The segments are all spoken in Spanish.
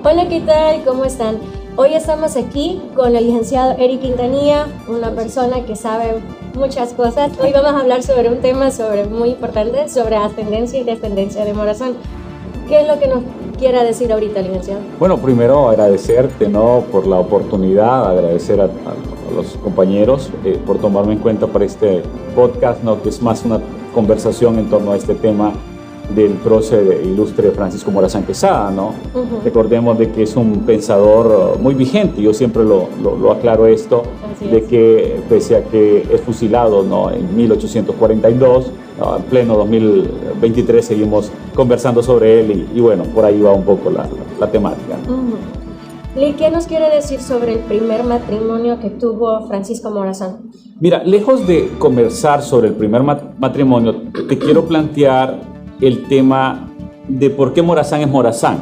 Hola, ¿qué tal? ¿Cómo están? Hoy estamos aquí con el licenciado Eric Quintanilla, una persona que sabe muchas cosas. Hoy vamos a hablar sobre un tema muy importante, sobre ascendencia y descendencia de Morazán. ¿Qué es lo que nos quiera decir ahorita, licenciado? Bueno, primero agradecerte, ¿no?, por la oportunidad, agradecer a los compañeros por tomarme en cuenta para este podcast, ¿no?, que es más una conversación en torno a este tema del prócer ilustre Francisco Morazán Quesada, ¿no? Recordemos de que es un pensador muy vigente. Yo siempre lo aclaro esto, de que pese a que es fusilado, ¿no?, en 1842, ¿no?, en pleno 2023 seguimos conversando sobre él y bueno, por ahí va un poco la temática. ¿Qué nos quiere decir sobre el primer matrimonio que tuvo Francisco Morazán? Mira, lejos de conversar sobre el primer matrimonio, te quiero plantear el tema de por qué Morazán es Morazán.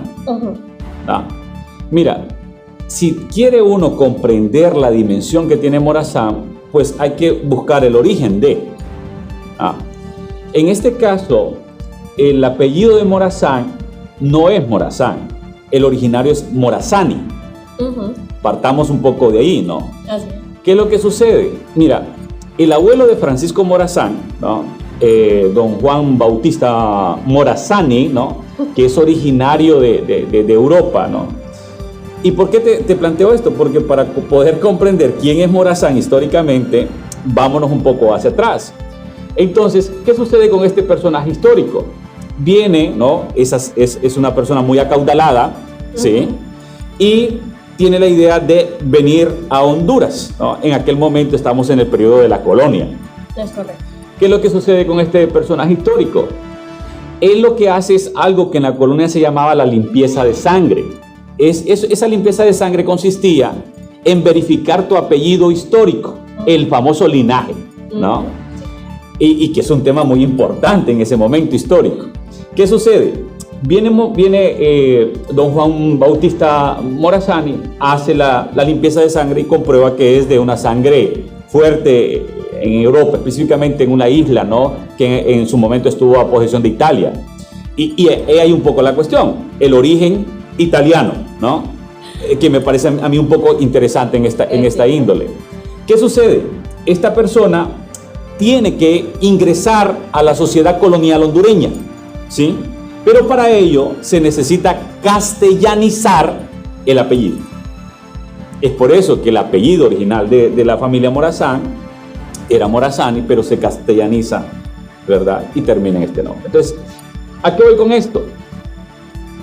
Mira, si quiere uno comprender la dimensión que tiene Morazán, pues hay que buscar el origen de. En este caso, el apellido de Morazán no es Morazán, el originario es Morazani. Partamos un poco de ahí, ¿no? ¿Qué es lo que sucede? Mira, el abuelo de Francisco Morazán, ¿no?, don Juan Bautista Morazani, ¿no?, que es originario de Europa, ¿no? ¿Y por qué te planteo esto? Porque para poder comprender quién es Morazán históricamente, vámonos un poco hacia atrás. Entonces, ¿qué sucede con este personaje histórico? Viene, ¿no?, es una persona muy acaudalada, ¿sí?, y tiene la idea de venir a Honduras, ¿no? En aquel momento estamos en el periodo de la colonia. Es correcto. ¿Qué es lo que sucede con este personaje histórico? Él lo que hace es algo que en la colonia se llamaba la limpieza de sangre. Esa limpieza de sangre consistía en verificar tu apellido histórico, el famoso linaje, ¿no? Y que es un tema muy importante en ese momento histórico. ¿Qué sucede? Viene don Juan Bautista Morazani, hace la limpieza de sangre y comprueba que es de una sangre fuerte en Europa, específicamente en una isla, ¿no?, que en su momento estuvo a posesión de Italia. Y hay un poco la cuestión, el origen italiano, ¿no?, que me parece a mí un poco interesante en esta índole. ¿Qué sucede? Esta persona tiene que ingresar a la sociedad colonial hondureña, ¿sí? Pero para ello se necesita castellanizar el apellido. Es por eso que el apellido original de la familia Morazán era Morazani, pero se castellaniza, ¿verdad?, y termina en este nombre. Entonces, ¿a qué voy con esto?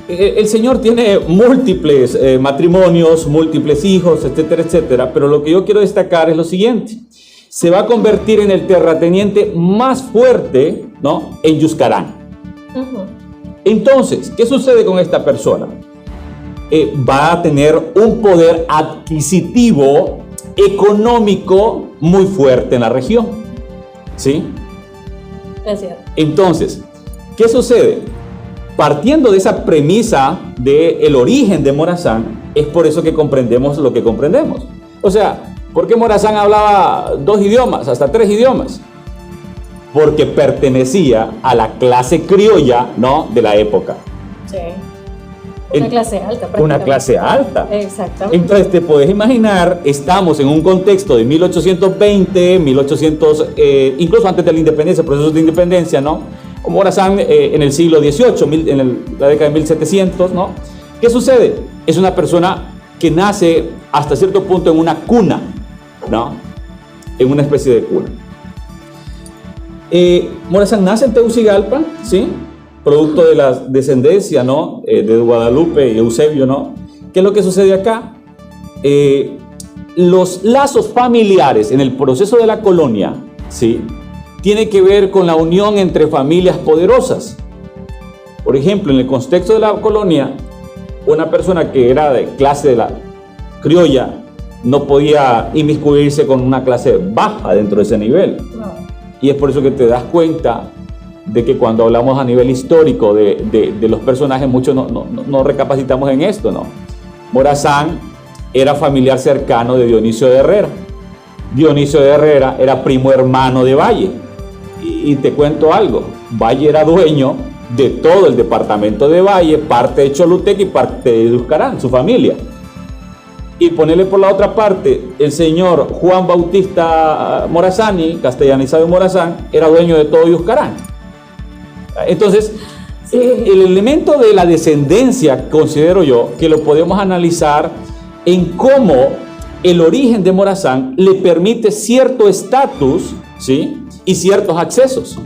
El señor tiene múltiples matrimonios, múltiples hijos, etcétera, etcétera, pero lo que yo quiero destacar es lo siguiente: se va a convertir en el terrateniente más fuerte, ¿no?, en Yuscarán. Entonces, ¿qué sucede con esta persona? Va a tener un poder adquisitivo económico muy fuerte en la región, ¿sí? Es cierto. Entonces, ¿qué sucede? Partiendo de esa premisa del origen de Morazán, es por eso que comprendemos lo que comprendemos. O sea, ¿por qué Morazán hablaba 2 idiomas, hasta 3 idiomas? Porque pertenecía a la clase criolla, ¿no?, de la época. Sí. Una clase alta. Una clase alta. Exactamente. Entonces te puedes imaginar, estamos en un contexto de 1820, 1800, incluso antes de la independencia, procesos de independencia, ¿no? Morazán en el siglo XVIII, la década de 1700, ¿no? ¿Qué sucede? Es una persona que nace hasta cierto punto en una cuna, ¿no? En una especie de cuna. Morazán nace en Tegucigalpa, ¿sí?, producto de la descendencia, ¿no?, de Guadalupe y Eusebio, ¿no? ¿Qué es lo que sucede acá? Los lazos familiares en el proceso de la colonia, ¿sí?, tiene que ver con la unión entre familias poderosas. Por ejemplo, en el contexto de la colonia, una persona que era de clase de la criolla no podía inmiscuirse con una clase baja dentro de ese nivel. Y es por eso que te das cuenta de que cuando hablamos a nivel histórico de los personajes, muchos no recapacitamos en esto, ¿no? Morazán era familiar cercano de Dionisio de Herrera. Dionisio de Herrera era primo hermano de Valle. Y te cuento algo, Valle era dueño de todo el departamento de Valle, parte de Choluteca y parte de Yuscarán, su familia. Y ponerle por la otra parte, el señor Juan Bautista Morazani, castellanizado en Morazán, era dueño de todo Yuscarán. Entonces, el elemento de la descendencia, considero yo, que lo podemos analizar en cómo el origen de Morazán le permite cierto estatus, ¿sí?, y ciertos accesos.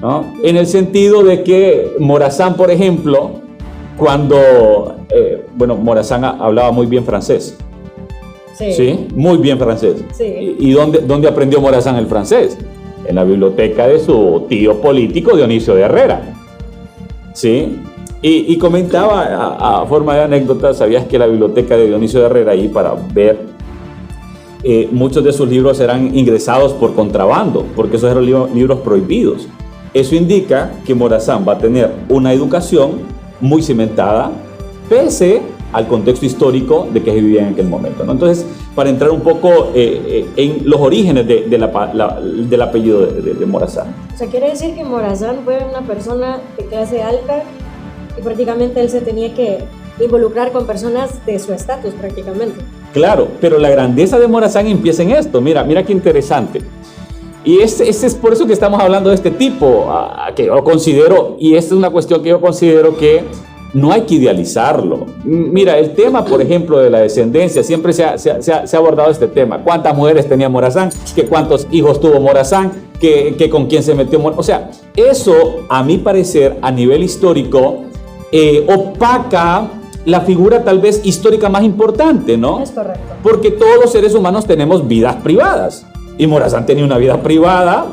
¿No? En el sentido de que Morazán, por ejemplo, cuando, Morazán hablaba muy bien francés. Sí. ¿Sí? Muy bien francés. Sí. ¿Y dónde aprendió Morazán el francés? En la biblioteca de su tío político, Dionisio de Herrera. ¿Sí? Y comentaba a forma de anécdota, ¿sabías que la biblioteca de Dionisio de Herrera, ahí para ver, muchos de sus libros eran ingresados por contrabando, porque esos eran libros prohibidos? Eso indica que Morazán va a tener una educación muy cimentada, pese al contexto histórico de que se vivía en aquel momento, ¿no? Entonces, para entrar un poco en los orígenes del apellido de Morazán. O sea, quiere decir que Morazán fue una persona de clase alta y prácticamente él se tenía que involucrar con personas de su estatus prácticamente. Claro, pero la grandeza de Morazán empieza en esto. Mira qué interesante. Y es por eso que estamos hablando de este tipo, que yo considero, y esta es una cuestión que yo considero que no hay que idealizarlo. Mira, el tema, por ejemplo, de la descendencia, siempre se ha abordado este tema. ¿Cuántas mujeres tenía Morazán? ¿Cuántos hijos tuvo Morazán? ¿Con quién se metió Morazán? O sea, eso, a mi parecer, a nivel histórico, opaca la figura tal vez histórica más importante, ¿no? Es correcto. Porque todos los seres humanos tenemos vidas privadas. Y Morazán tenía una vida privada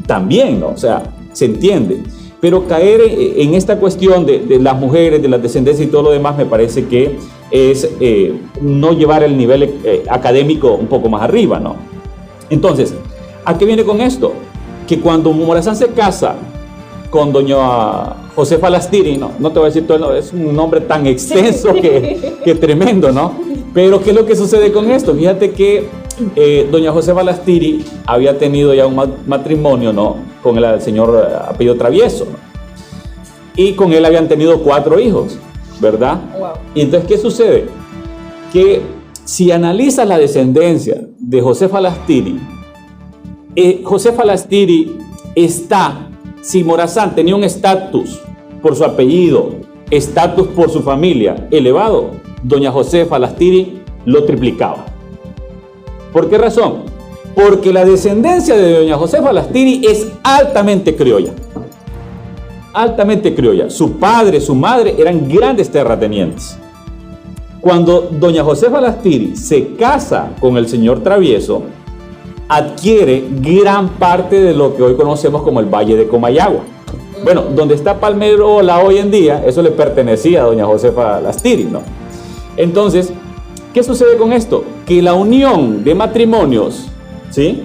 también, ¿no? O sea, se entiende. Pero caer en esta cuestión de las mujeres, de la descendencia y todo lo demás, me parece que es no llevar el nivel académico un poco más arriba, ¿no? Entonces, ¿a qué viene con esto? Que cuando Morazán se casa con doña Josefa Lastiri, no te voy a decir todo, es un nombre tan extenso que tremendo, ¿no? Pero ¿qué es lo que sucede con esto? Fíjate que doña Josefa Lastiri había tenido ya un matrimonio, ¿no?, con el señor apellido Travieso, ¿no? Y con él habían tenido 4 hijos, ¿verdad? Wow. Y entonces, ¿qué sucede? Que si analizas la descendencia de Josefa Lastiri, Josefa Lastiri está, si Morazán tenía un estatus por su apellido, estatus por su familia elevado, doña Josefa Lastiri lo triplicaba. ¿Por qué razón? Porque la descendencia de doña Josefa Lastiri es altamente criolla. Altamente criolla. Su padre, su madre eran grandes terratenientes. Cuando doña Josefa Lastiri se casa con el señor Travieso, adquiere gran parte de lo que hoy conocemos como el Valle de Comayagua. Bueno, donde está Palmerola hoy en día, eso le pertenecía a doña Josefa Lastiri, ¿no? Entonces, ¿qué sucede con esto? Que la unión de matrimonios, ¿sí?,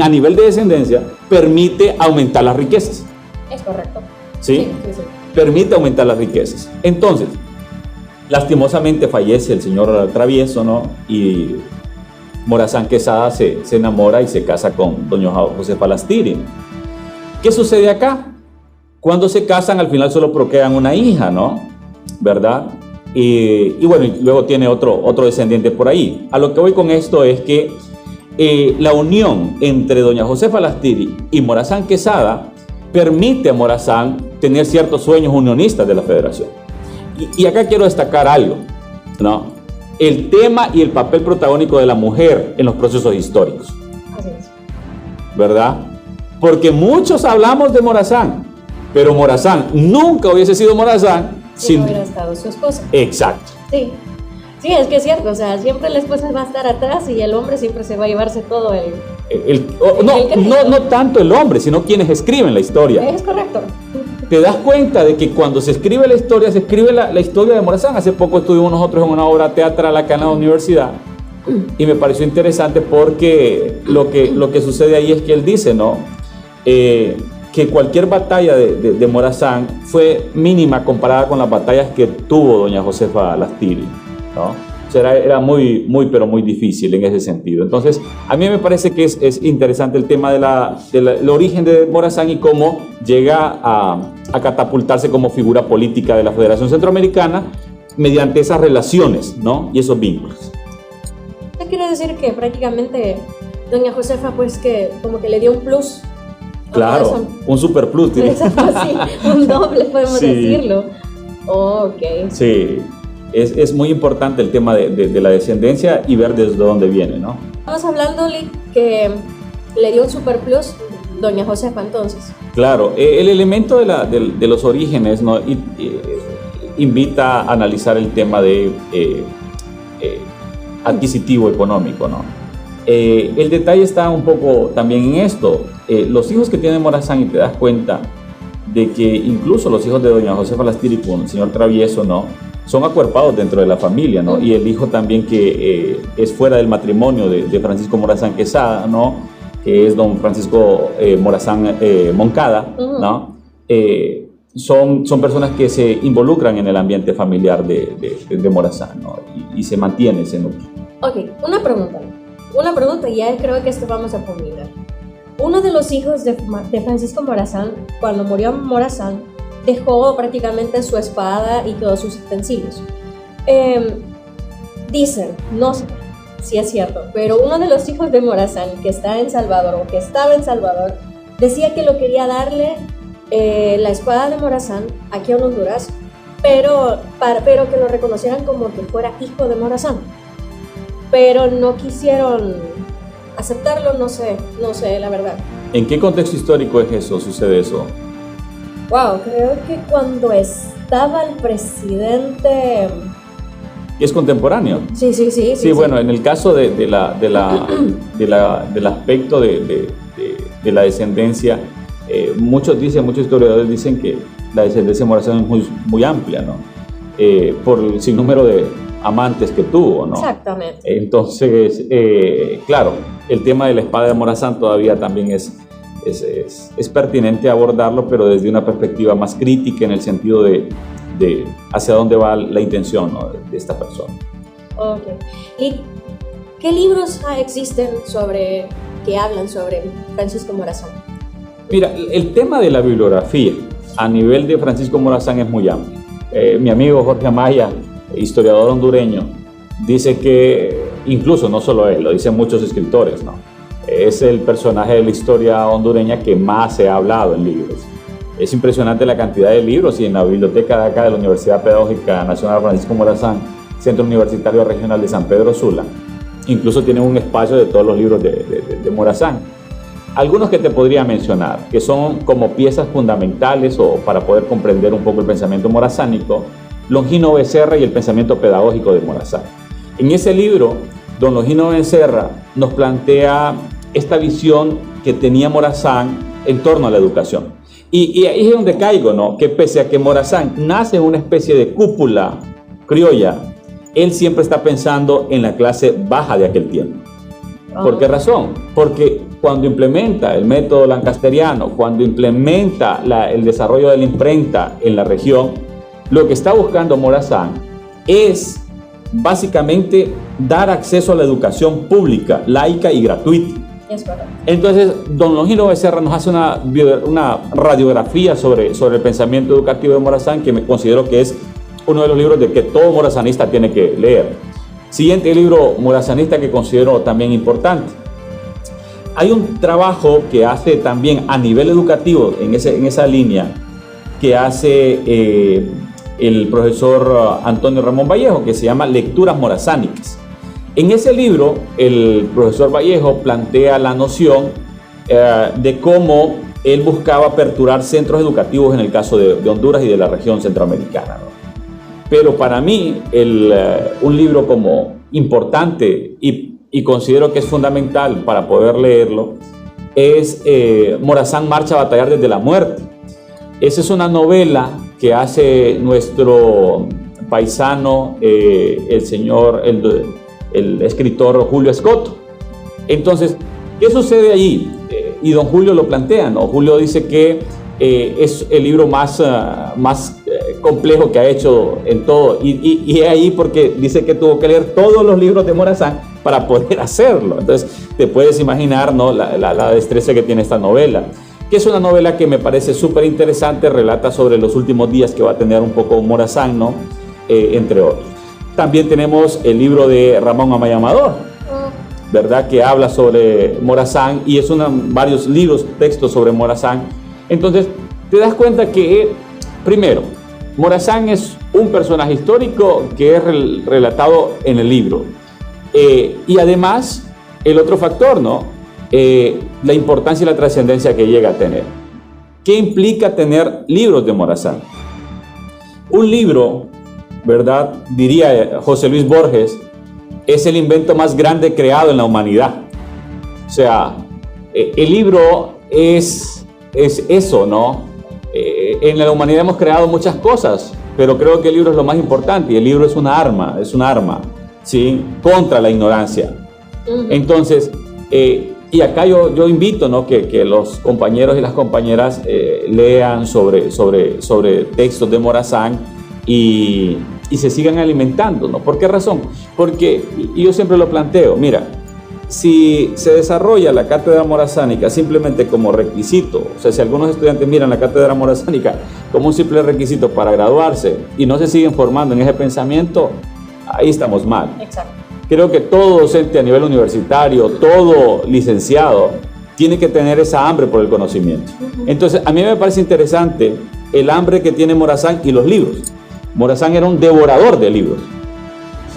a nivel de descendencia, permite aumentar las riquezas. Es correcto. ¿Sí? Sí. Permite aumentar las riquezas. Entonces, lastimosamente fallece el señor Travieso, ¿no? Y Morazán Quesada se enamora y se casa con doña Josefa Lastiri. ¿Qué sucede acá? Cuando se casan, al final solo procrean una hija, ¿no? ¿Verdad? Y bueno, y luego tiene otro descendiente por ahí. A lo que voy con esto es que la unión entre doña Josefa Lastiri y Morazán Quesada permite a Morazán tener ciertos sueños unionistas de la federación. Y acá quiero destacar algo, ¿no? El tema y el papel protagónico de la mujer en los procesos históricos. Así es. ¿Verdad? Porque muchos hablamos de Morazán, pero Morazán nunca hubiese sido Morazán si no hubiera estado su esposa. Exacto. Sí. Sí, es que es cierto, o sea, siempre la esposa va a estar atrás y el hombre siempre se va a llevarse todo no tanto el hombre, sino quienes escriben la historia. Es correcto. Te das cuenta de que cuando se escribe la historia, se escribe la historia de Morazán. Hace poco estuvimos nosotros en una obra teatral acá en la universidad y me pareció interesante porque lo que sucede ahí es que él dice, ¿no?, que cualquier batalla de Morazán fue mínima comparada con las batallas que tuvo doña Josefa Lastiri, ¿no? O sea, era muy, pero muy difícil en ese sentido. Entonces, a mí me parece que es interesante el tema del origen de Morazán y cómo llega a catapultarse como figura política de la Federación Centroamericana mediante esas relaciones, ¿no? Y esos vínculos. Yo quiero decir que prácticamente doña Josefa, pues que como que le dio un plus. Claro, un super plus. Exacto, sí, un doble podemos decirlo. Oh, ok. Sí, es muy importante el tema de la descendencia y ver desde dónde viene, ¿no? Estamos hablando que le dio un super plus doña Josefa entonces. Claro, el elemento de los orígenes, ¿no? Invita a analizar el tema de adquisitivo económico, ¿no? El detalle está un poco también en esto. Los hijos que tiene Morazán, y te das cuenta de que incluso los hijos de doña Josefa Lastiri con el señor Travieso, ¿no? Son acuerpados dentro de la familia, ¿no? Y el hijo también que es fuera del matrimonio de Francisco Morazán Quesada, ¿no? Que es don Francisco Morazán Moncada, ¿no? Son personas que se involucran en el ambiente familiar de Morazán, ¿no? Y se mantiene ese núcleo. Ok, una pregunta, y ya creo que esto vamos a culminar. Uno de los hijos de Francisco Morazán, cuando murió Morazán, dejó prácticamente su espada y todos sus utensilios. Dicen, no sé si es cierto, pero uno de los hijos de Morazán, que está en Salvador, o que estaba en Salvador, decía que lo quería darle la espada de Morazán aquí en Honduras, pero que lo reconocieran como que fuera hijo de Morazán. Pero no quisieron aceptarlo, no sé la verdad. ¿En qué contexto histórico es eso? ¿Sucede eso? Wow, creo que cuando estaba el presidente... ¿Es contemporáneo? Sí. Bueno, en el caso del aspecto de la descendencia, muchos historiadores dicen que la descendencia de Morazán es muy amplia, ¿no? Por el sinnúmero de amantes que tuvo, ¿no? Exactamente. Entonces, claro, el tema de la espada de Morazán todavía también es pertinente abordarlo, pero desde una perspectiva más crítica, en el sentido de hacia dónde va la intención, ¿no? de esta persona. Ok. ¿Y qué libros existen que hablan sobre Francisco Morazán? Mira, el tema de la bibliografía a nivel de Francisco Morazán es muy amplio. Mi amigo Jorge Amaya, historiador hondureño, dice que, incluso no solo él, lo dicen muchos escritores, ¿no? Es el personaje de la historia hondureña que más se ha hablado en libros. Es impresionante la cantidad de libros, y en la biblioteca de acá de la Universidad Pedagógica Nacional Francisco Morazán, Centro Universitario Regional de San Pedro Sula, incluso tienen un espacio de todos los libros de Morazán. Algunos que te podría mencionar, que son como piezas fundamentales o para poder comprender un poco el pensamiento morazánico: Longino Becerra y el pensamiento pedagógico de Morazán. En ese libro, don Longino Becerra nos plantea esta visión que tenía Morazán en torno a la educación. Y ahí es donde caigo, ¿no? Que pese a que Morazán nace en una especie de cúpula criolla, él siempre está pensando en la clase baja de aquel tiempo. ¿Por qué razón? Porque cuando implementa el método lancasteriano, cuando implementa el desarrollo de la imprenta en la región, lo que está buscando Morazán es básicamente dar acceso a la educación pública, laica y gratuita. Es correcto. Entonces, don Longino Becerra nos hace una radiografía sobre el pensamiento educativo de Morazán, que me considero que es uno de los libros que todo morazanista tiene que leer. Siguiente libro morazanista que considero también importante. Hay un trabajo que hace también a nivel educativo, en esa línea, que hace el profesor Antonio Ramón Vallejo, que se llama Lecturas Morazánicas. En ese libro, el profesor Vallejo plantea la noción de cómo él buscaba aperturar centros educativos en el caso de Honduras y de la región centroamericana, ¿no? Pero para mí, un libro como importante y considero que es fundamental para poder leerlo, es Morazán marcha a batallar desde la muerte. Esa es una novela que hace nuestro paisano, el escritor Julio Escoto. Entonces, ¿qué sucede allí? Y don Julio lo plantea, ¿no? Julio dice que es el libro más complejo que ha hecho en todo. Y es ahí porque dice que tuvo que leer todos los libros de Morazán para poder hacerlo. Entonces, te puedes imaginar, ¿no?, la destreza que tiene esta novela, que es una novela que me parece súper interesante, relata sobre los últimos días que va a tener un poco Morazán, ¿no?, entre otros. También tenemos el libro de Ramón Amaya Amador, ¿verdad?, que habla sobre Morazán, y es varios libros, textos sobre Morazán. Entonces, te das cuenta que, primero, Morazán es un personaje histórico que es relatado en el libro. Y además, el otro factor, ¿no?, la importancia y la trascendencia que llega a tener. ¿Qué implica tener libros de Morazán? Un libro, ¿verdad?, diría José Luis Borges, es el invento más grande creado en la humanidad. O sea, el libro es eso, ¿no? En la humanidad hemos creado muchas cosas, pero creo que el libro es lo más importante, y el libro es un arma, ¿sí?, contra la ignorancia. Entonces, y acá yo invito, ¿no?, que los compañeros y las compañeras lean sobre textos de Morazán y se sigan alimentando, ¿no? ¿Por qué razón? Porque, y yo siempre lo planteo, mira, si se desarrolla la cátedra morazánica simplemente como requisito, o sea, si algunos estudiantes miran la cátedra morazánica como un simple requisito para graduarse y no se siguen formando en ese pensamiento, ahí estamos mal. Exacto. Creo que todo docente a nivel universitario, todo licenciado, tiene que tener esa hambre por el conocimiento. Entonces, a mí me parece interesante el hambre que tiene Morazán y los libros. Morazán era un devorador de libros,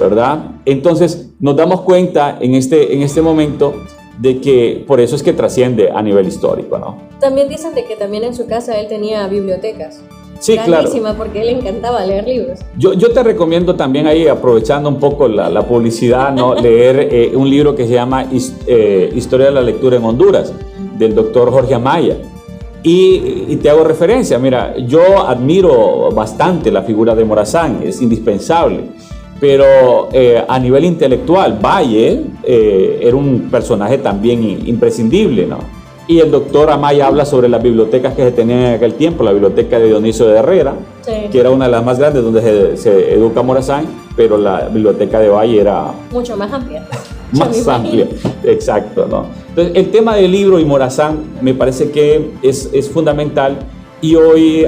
¿verdad? Entonces, nos damos cuenta en este momento de que por eso es que trasciende a nivel histórico, ¿no? También dicen de que también en su casa él tenía bibliotecas. Sí, claro. Porque a él le encantaba leer libros. Yo te recomiendo también ahí, aprovechando un poco la publicidad, ¿no?, leer un libro que se llama Historia de la Lectura en Honduras, del doctor Jorge Amaya. Y te hago referencia, mira, yo admiro bastante la figura de Morazán, es indispensable, pero a nivel intelectual, Valle era un personaje también imprescindible, ¿no? Y el doctor Amaya habla sobre las bibliotecas que se tenían en aquel tiempo, la biblioteca de Dionisio de Herrera, sí, que era una de las más grandes donde se educa Morazán, pero la biblioteca de Valle era mucho más amplia. Más amplia, exacto, ¿no? Entonces, el tema del libro y Morazán me parece que es fundamental, y hoy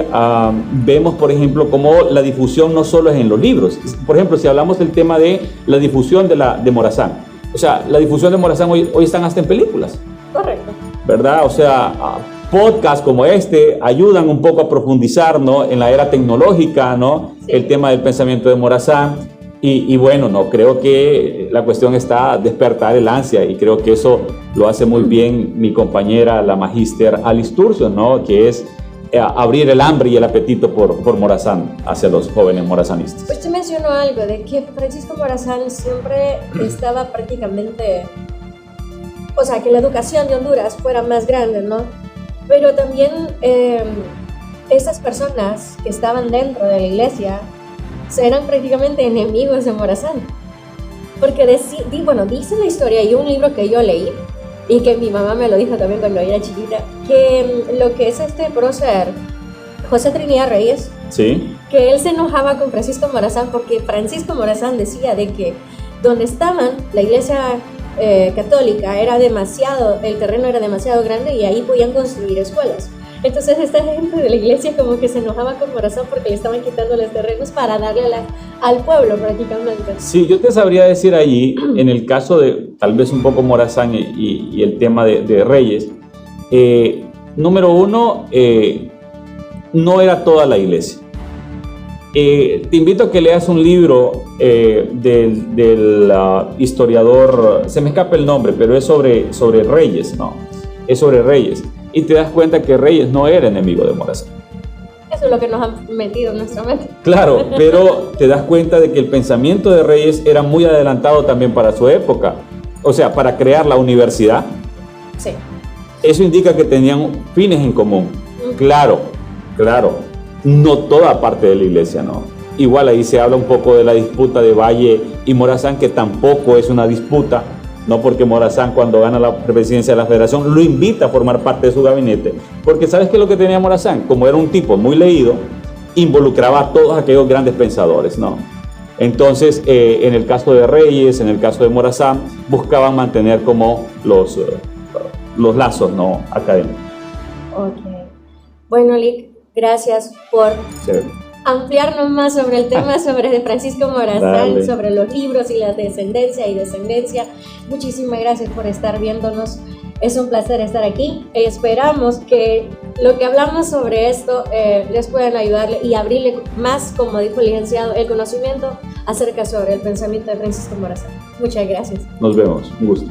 vemos, por ejemplo, cómo la difusión no solo es en los libros. Por ejemplo, si hablamos del tema de la difusión de Morazán, o sea, la difusión de Morazán hoy están hasta en películas. Correcto. ¿Verdad? O sea, podcasts como este ayudan un poco a profundizar, ¿no?, en la era tecnológica, ¿no?, sí, el tema del pensamiento de Morazán. Y bueno, no, creo que la cuestión está despertar el ansia, y creo que eso lo hace muy bien mi compañera, la magíster Alice Turcio, ¿no?, que es abrir el hambre y el apetito por Morazán hacia los jóvenes morazanistas. Pues te mencionó algo de que Francisco Morazán siempre estaba prácticamente, o sea, que la educación de Honduras fuera más grande, ¿no? Pero también esas personas que estaban dentro de la iglesia eran prácticamente enemigos de Morazán. Porque dice la historia, y un libro que yo leí, y que mi mamá me lo dijo también cuando era chiquita, que lo que es este prócer, José Trinidad Reyes, ¿sí?, que él se enojaba con Francisco Morazán porque Francisco Morazán decía de que donde estaban la iglesia católica el terreno era demasiado grande y ahí podían construir escuelas. Entonces esta gente de la iglesia como que se enojaba con Morazán porque le estaban quitando los terrenos para darle al pueblo prácticamente. Sí, yo te sabría decir allí, en el caso de tal vez un poco Morazán y el tema de Reyes, número uno, no era toda la iglesia. Te invito a que leas un libro del historiador, se me escapa el nombre, pero es sobre Reyes, ¿no? Es sobre Reyes. Y te das cuenta que Reyes no era enemigo de Morazán. Eso es lo que nos han metido en nuestra mente. Claro, pero te das cuenta de que el pensamiento de Reyes era muy adelantado también para su época. O sea, para crear la universidad. Sí. Eso indica que tenían fines en común. Claro. No toda parte de la iglesia, ¿no? Igual ahí se habla un poco de la disputa de Valle y Morazán, que tampoco es una disputa, ¿no? Porque Morazán, cuando gana la presidencia de la federación, lo invita a formar parte de su gabinete. Porque ¿sabes qué es lo que tenía Morazán? Como era un tipo muy leído, involucraba a todos aquellos grandes pensadores, ¿no? Entonces, en el caso de Reyes, en el caso de Morazán, buscaban mantener como los lazos, ¿no?, académicos. Ok. Bueno, Lic, gracias por ampliarnos más sobre el tema sobre Francisco Morazán, sobre los libros y la descendencia y descendencia. Muchísimas gracias por estar viéndonos. Es un placer estar aquí. Esperamos que lo que hablamos sobre esto les puedan ayudarle y abrirle más, como dijo el licenciado, el conocimiento acerca sobre el pensamiento de Francisco Morazán. Muchas gracias. Nos vemos. Un gusto.